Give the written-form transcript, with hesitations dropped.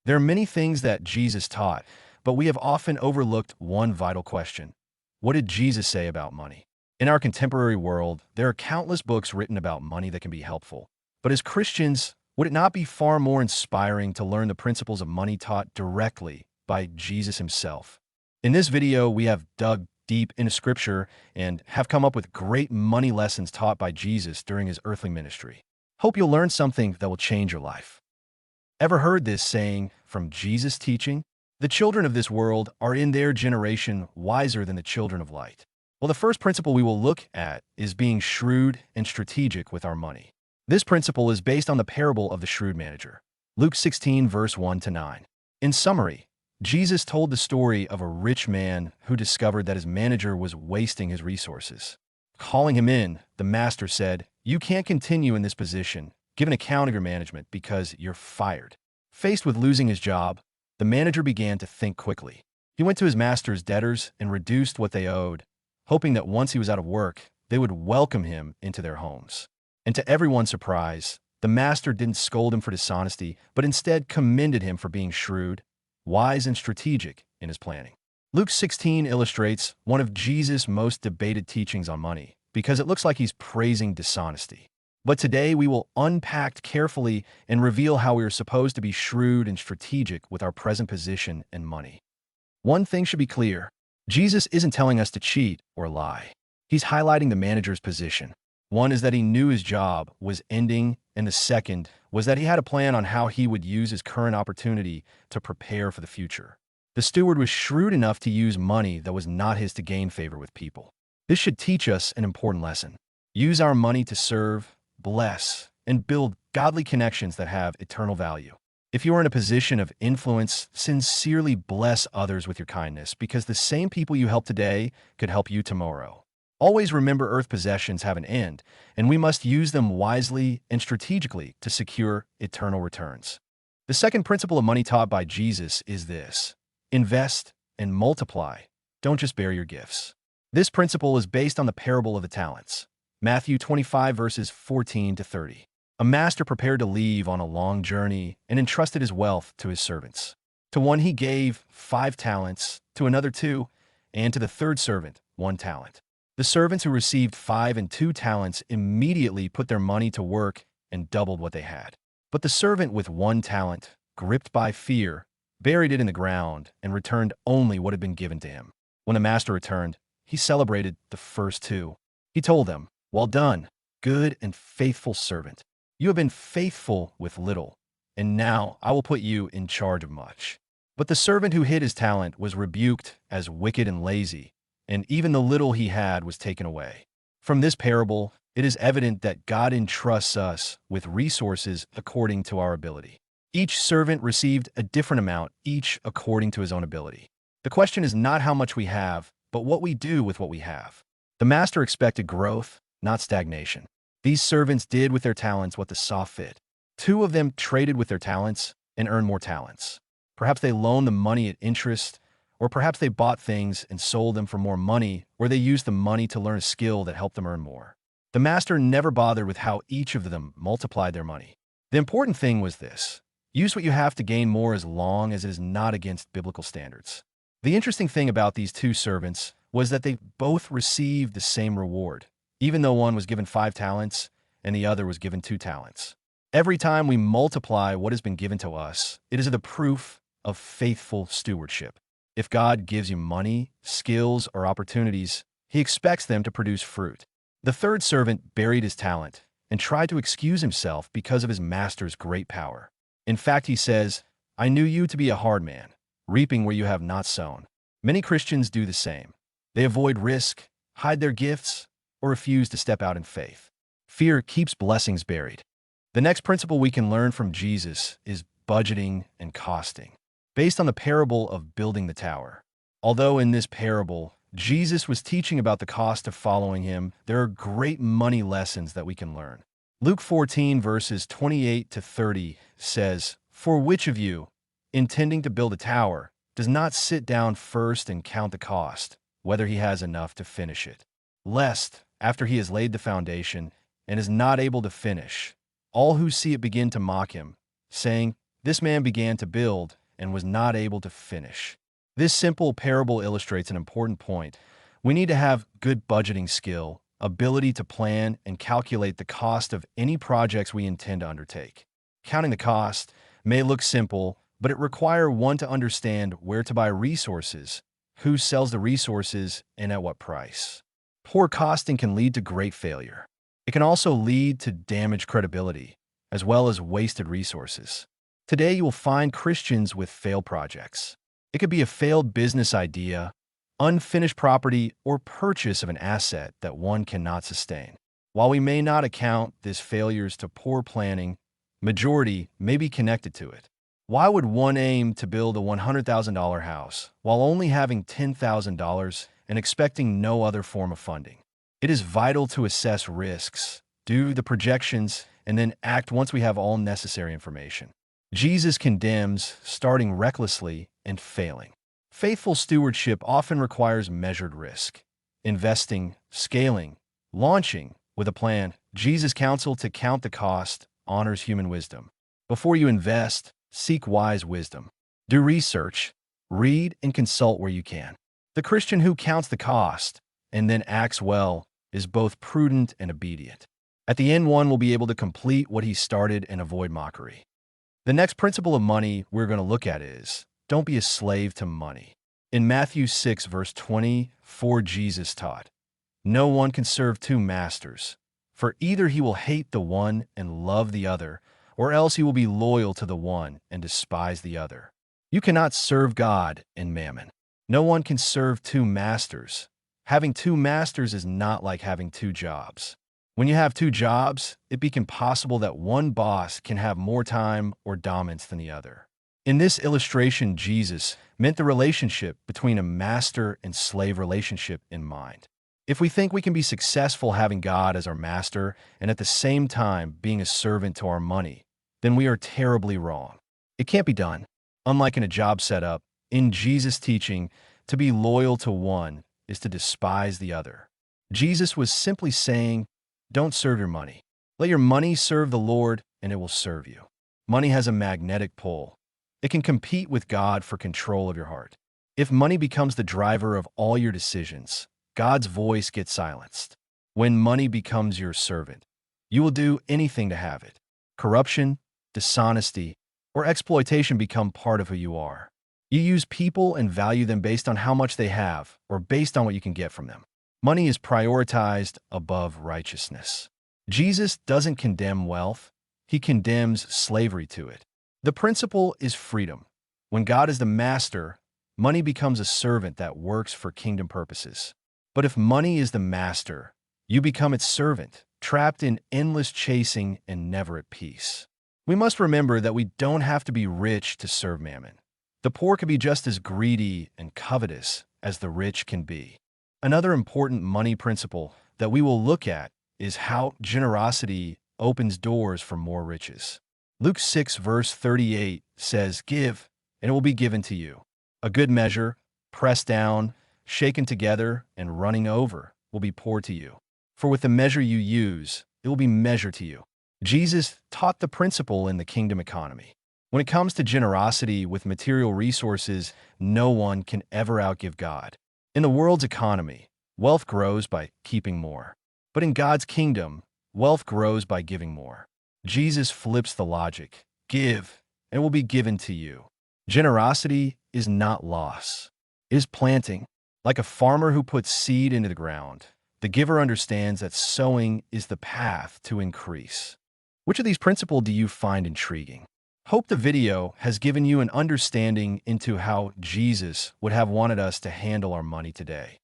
There are many things that Jesus taught, but we have often overlooked one vital question. What did Jesus say about money? In our contemporary world, there are countless books written about money that can be helpful. But as Christians, would it not be far more inspiring to learn the principles of money taught directly by Jesus himself? In this video, we have dug deep into Scripture and have come up with great money lessons taught by Jesus during his earthly ministry. Hope you'll learn something that will change your life. Ever heard this saying from Jesus' teaching? The children of this world are in their generation wiser than the children of light. Well, the first principle we will look at is being shrewd and strategic with our money. This principle is based on the parable of the shrewd manager. Luke 16, verse 1 to 9. In summary, Jesus told the story of a rich man who discovered that his manager was wasting his resources. Calling him in, the master said, "You can't continue in this position. Give an account of your management because you're fired." Faced with losing his job, the manager began to think quickly. He went to his master's debtors and reduced what they owed, hoping that once he was out of work, they would welcome him into their homes. And to everyone's surprise, the master didn't scold him for dishonesty, but instead commended him for being shrewd, wise, and strategic in his planning. Luke 16 illustrates one of Jesus' most debated teachings on money because it looks like he's praising dishonesty. But today we will unpack carefully and reveal how we are supposed to be shrewd and strategic with our present position and money. One thing should be clear. Jesus isn't telling us to cheat or lie. He's highlighting the manager's position. One is that he knew his job was ending, and the second was that he had a plan on how he would use his current opportunity to prepare for the future. The steward was shrewd enough to use money that was not his to gain favor with people. This should teach us an important lesson. Use our money to serve, bless, and build godly connections that have eternal value. If you are in a position of influence, sincerely bless others with your kindness because the same people you help today could help you tomorrow. Always remember earth possessions have an end, and we must use them wisely and strategically to secure eternal returns. The second principle of money taught by Jesus is this: invest and multiply. Don't just bear your gifts. This principle is based on the parable of the talents. Matthew 25, verses 14 to 30. A master prepared to leave on a long journey and entrusted his wealth to his servants. To one he gave 5 talents, to another 2, and to the third servant 1 talent. The servants who received 5 and 2 talents immediately put their money to work and doubled what they had. But the servant with 1 talent, gripped by fear, buried it in the ground and returned only what had been given to him. When the master returned, he celebrated the first 2. He told them, "Well done, good and faithful servant. You have been faithful with little, and now I will put you in charge of much." But the servant who hid his talent was rebuked as wicked and lazy, and even the little he had was taken away. From this parable, it is evident that God entrusts us with resources according to our ability. Each servant received a different amount, each according to his own ability. The question is not how much we have, but what we do with what we have. The master expected growth, not stagnation. These servants did with their talents what the saw fit. 2 of them traded with their talents and earned more talents. Perhaps they loaned the money at interest, or perhaps they bought things and sold them for more money, or they used the money to learn a skill that helped them earn more. The master never bothered with how each of them multiplied their money. The important thing was this: use what you have to gain more as long as it is not against biblical standards. The interesting thing about these 2 servants was that they both received the same reward, even though one was given 5 talents and the other was given 2 talents. Every time we multiply what has been given to us, it is the proof of faithful stewardship. If God gives you money, skills, or opportunities, he expects them to produce fruit. The third servant buried his talent and tried to excuse himself because of his master's great power. In fact, he says, "I knew you to be a hard man, reaping where you have not sown." Many Christians do the same. They avoid risk, hide their gifts, or refuse to step out in faith. Fear keeps blessings buried. The next principle we can learn from Jesus is budgeting and costing, based on the parable of building the tower. Although in this parable, Jesus was teaching about the cost of following him, there are great money lessons that we can learn. Luke 14, verses 28 to 30 says, "For which of you, intending to build a tower, does not sit down first and count the cost, whether he has enough to finish it? Lest, after he has laid the foundation and is not able to finish, all who see it begin to mock him, saying, This man began to build and was not able to finish. This simple parable illustrates an important point. We need to have good budgeting skill, ability to plan and calculate the cost of any projects we intend to undertake. Counting the cost may look simple, but it requires one to understand where to buy resources, who sells the resources, and at what price. Poor costing can lead to great failure. It can also lead to damaged credibility, as well as wasted resources. Today, you will find Christians with failed projects. It could be a failed business idea, unfinished property, or purchase of an asset that one cannot sustain. While we may not account these failures to poor planning, majority may be connected to it. Why would one aim to build a $100,000 house while only having $10,000 and expecting no other form of funding? It is vital to assess risks, do the projections, and then act once we have all necessary information. Jesus condemns starting recklessly and failing. Faithful stewardship often requires measured risk. Investing, scaling, launching with a plan. Jesus' counsel to count the cost honors human wisdom. Before you invest, seek wise wisdom. Do research, read, and consult where you can. The Christian who counts the cost and then acts well is both prudent and obedient. At the end, one will be able to complete what he started and avoid mockery. The next principle of money we're going to look at is, don't be a slave to money. In Matthew 6, verse 24, Jesus taught, "No one can serve two masters, for either he will hate the one and love the other, or else he will be loyal to the one and despise the other. You cannot serve God and mammon. No one can serve two masters. Having two masters is not like having two jobs. When you have two jobs, it becomes possible that one boss can have more time or dominance than the other." In this illustration, Jesus meant the relationship between a master and slave relationship in mind. If we think we can be successful having God as our master and at the same time being a servant to our money, then we are terribly wrong. It can't be done. Unlike in a job setup, in Jesus' teaching, to be loyal to one is to despise the other. Jesus was simply saying, don't serve your money. Let your money serve the Lord, and it will serve you. Money has a magnetic pull. It can compete with God for control of your heart. If money becomes the driver of all your decisions, God's voice gets silenced. When money becomes your servant, you will do anything to have it. Corruption, dishonesty, or exploitation become part of who you are. You use people and value them based on how much they have or based on what you can get from them. Money is prioritized above righteousness. Jesus doesn't condemn wealth. He condemns slavery to it. The principle is freedom. When God is the master, money becomes a servant that works for kingdom purposes. But if money is the master, you become its servant, trapped in endless chasing and never at peace. We must remember that we don't have to be rich to serve mammon. The poor can be just as greedy and covetous as the rich can be. Another important money principle that we will look at is how generosity opens doors for more riches. Luke 6, verse 38 says, "Give, and it will be given to you. A good measure, pressed down, shaken together, and running over, will be poured to you. For with the measure you use, it will be measured to you." Jesus taught the principle in the kingdom economy. When it comes to generosity with material resources, no one can ever outgive God. In the world's economy, wealth grows by keeping more. But in God's kingdom, wealth grows by giving more. Jesus flips the logic. Give, and it will be given to you. Generosity is not loss. It is planting. Like a farmer who puts seed into the ground, the giver understands that sowing is the path to increase. Which of these principles do you find intriguing? Hope the video has given you an understanding into how Jesus would have wanted us to handle our money today.